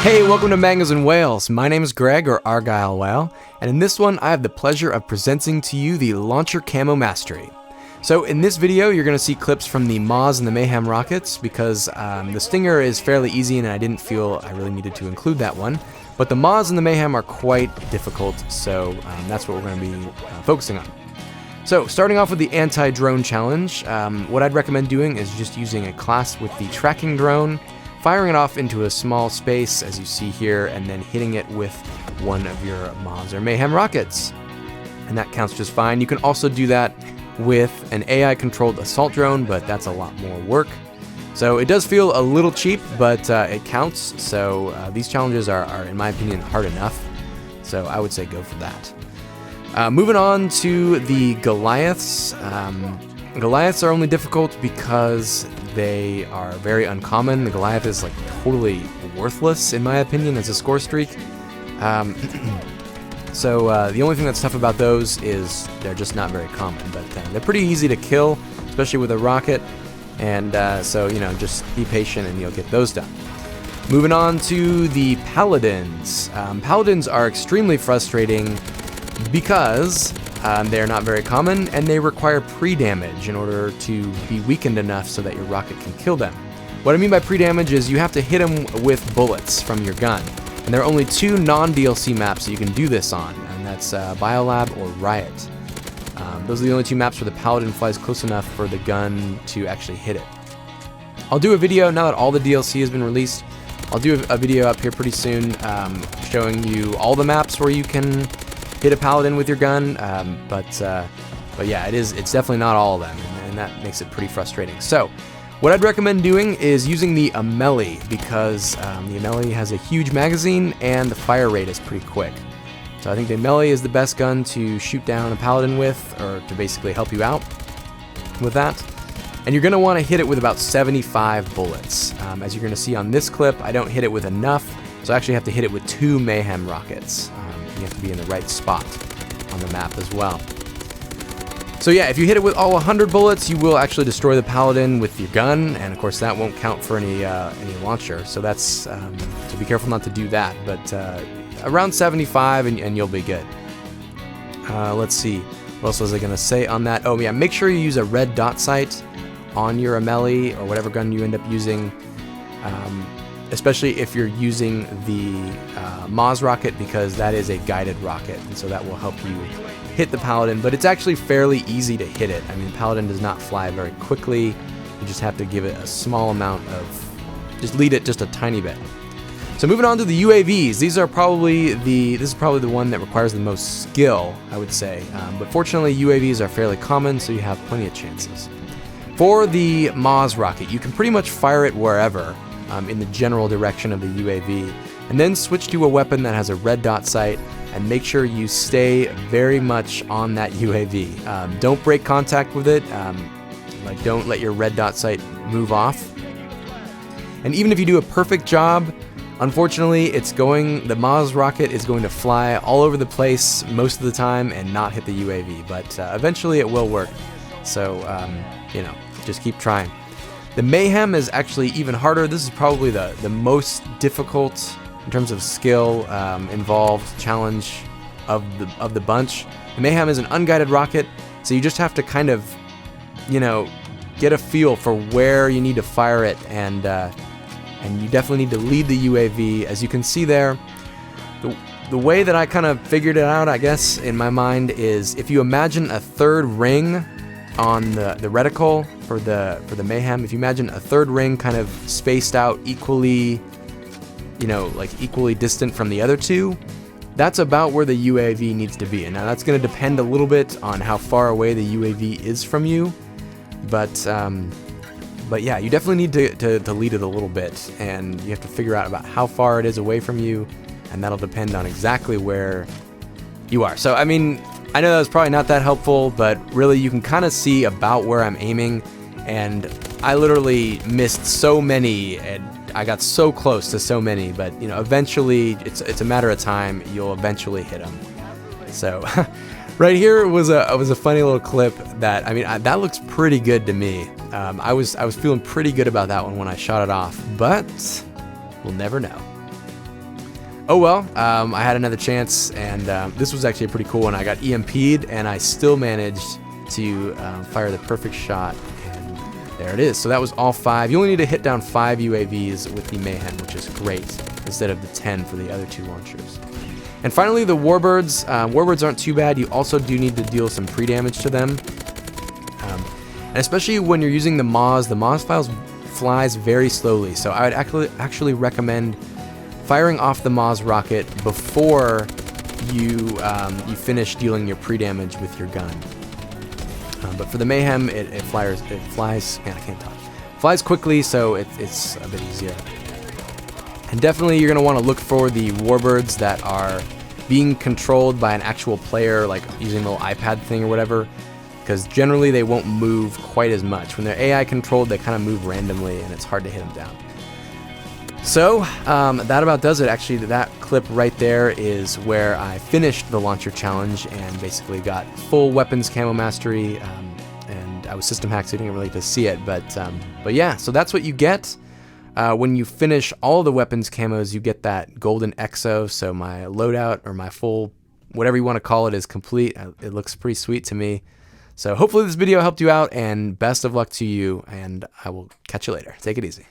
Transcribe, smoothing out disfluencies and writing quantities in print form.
Hey, welcome to Mangoes and Whales. My name is Greg, or Argyle Whale, and in this one I have the pleasure of presenting to you the Launcher Camo Mastery. So in this video you're going to see clips from the Moz and the Mayhem rockets because the Stinger is fairly easy and I didn't feel I really needed to include that one. But the Moz and the Mayhem are quite difficult, so that's what we're going to be focusing on. So starting off with the anti-drone challenge, what I'd recommend doing is just using a class with the tracking drone, firing it off into a small space, as you see here, and then hitting it with one of your Moz or Mayhem rockets. And that counts just fine. You can also do that with an AI-controlled assault drone, but that's a lot more work. So it does feel a little cheap, but it counts. So these challenges are, in my opinion, hard enough. So I would say go for that. Moving on to the Goliaths. Goliaths are only difficult because they are very uncommon. The Goliath is like totally worthless in my opinion as a score streak. So the only thing that's tough about those is they're just not very common, but they're pretty easy to kill, especially with a rocket. And so, you know, just be patient and you'll get those done. Moving on to the Paladins. Paladins are extremely frustrating because they're not very common, and they require pre-damage in order to be weakened enough so that your rocket can kill them. What I mean by pre-damage is you have to hit them with bullets from your gun. And there are only two non-DLC maps that you can do this on, and that's Biolab or Riot. Those are the only two maps where the Paladin flies close enough for the gun to actually hit it. I'll do a video, now that all the DLC has been released, I'll do a video up here pretty soon showing you all the maps where you can hit a Paladin with your gun, but yeah, it's definitely not all of them, and that makes it pretty frustrating. So, what I'd recommend doing is using the Amelie, because the Amelie has a huge magazine and the fire rate is pretty quick. So I think the Amelie is the best gun to shoot down a Paladin with, or to basically help you out with that. And you're going to want to hit it with about 75 bullets. As you're going to see on this clip, I don't hit it with enough, so I actually have to hit it with 2 Mayhem rockets. You have to be in the right spot on the map as well. So yeah, if you hit it with all 100 bullets, you will actually destroy the Paladin with your gun, and of course that won't count for any launcher. So that's so be careful not to do that. But around 75, and you'll be good. Let's see, what else was I gonna say on that? Oh yeah, make sure you use a red dot sight on your Amelie or whatever gun you end up using. Especially if you're using the Moz rocket, because that is a guided rocket, and so that will help you hit the Paladin, but it's actually fairly easy to hit it. I mean, Paladin does not fly very quickly. You just have to give it a small amount of, just lead it just a tiny bit. So moving on to the UAVs, this is probably the one that requires the most skill, I would say, but fortunately UAVs are fairly common, so you have plenty of chances. For the Moz rocket, you can pretty much fire it wherever, in the general direction of the UAV, and then switch to a weapon that has a red dot sight, and make sure you stay very much on that UAV. Don't break contact with it, like don't let your red dot sight move off. And even if you do a perfect job, unfortunately the Moz rocket is going to fly all over the place most of the time and not hit the UAV, but eventually it will work. So, you know, just keep trying. The Mayhem is actually even harder. This is probably the most difficult in terms of skill involved challenge of the bunch. The Mayhem is an unguided rocket, so you just have to kind of, you know, get a feel for where you need to fire it, and you definitely need to lead the UAV. As you can see there, the way that I kind of figured it out, I guess, in my mind, is if you imagine a third ring on the reticle for the Mayhem, if you imagine a third ring kind of spaced out equally, you know, like equally distant from the other two, that's about where the UAV needs to be. And now that's going to depend a little bit on how far away the UAV is from you, but yeah, you definitely need to lead it a little bit, and you have to figure out about how far it is away from you, and that'll depend on exactly where you are. So I mean, I know that was probably not that helpful, but really you can kind of see about where I'm aiming, and I literally missed so many, and I got so close to so many, but you know, eventually it's a matter of time. You'll eventually hit them. So right here was a funny little clip that, I mean, that looks pretty good to me. I was feeling pretty good about that one when I shot it off, but we'll never know. Oh well, I had another chance, and this was actually a pretty cool one. I got EMP'd, and I still managed to fire the perfect shot, and there it is. So that was all 5. You only need to hit down 5 UAVs with the Mayhem, which is great, instead of the 10 for the other 2 launchers. And finally, the Warbirds. Warbirds aren't too bad. You also do need to deal some pre-damage to them. And especially when you're using the Moz flies very slowly. So I would actually recommend firing off the Moz rocket before you finish dealing your pre-damage with your gun. But for the Mayhem, it flies. Man, I can't talk. Flies quickly, so it's a bit easier. And definitely, you're gonna want to look for the Warbirds that are being controlled by an actual player, like using a little iPad thing or whatever. Because generally they won't move quite as much. When they're AI controlled, they kind of move randomly, and it's hard to hit them down. So that about does it. Actually, that clip right there is where I finished the launcher challenge and basically got full weapons camo mastery. And I was system hacked, so you didn't really get to see it. But yeah, so that's what you get. When you finish all the weapons camos, you get that golden exo. So my loadout, or my full, whatever you want to call it, is complete. It looks pretty sweet to me. So hopefully this video helped you out, and best of luck to you, and I will catch you later. Take it easy.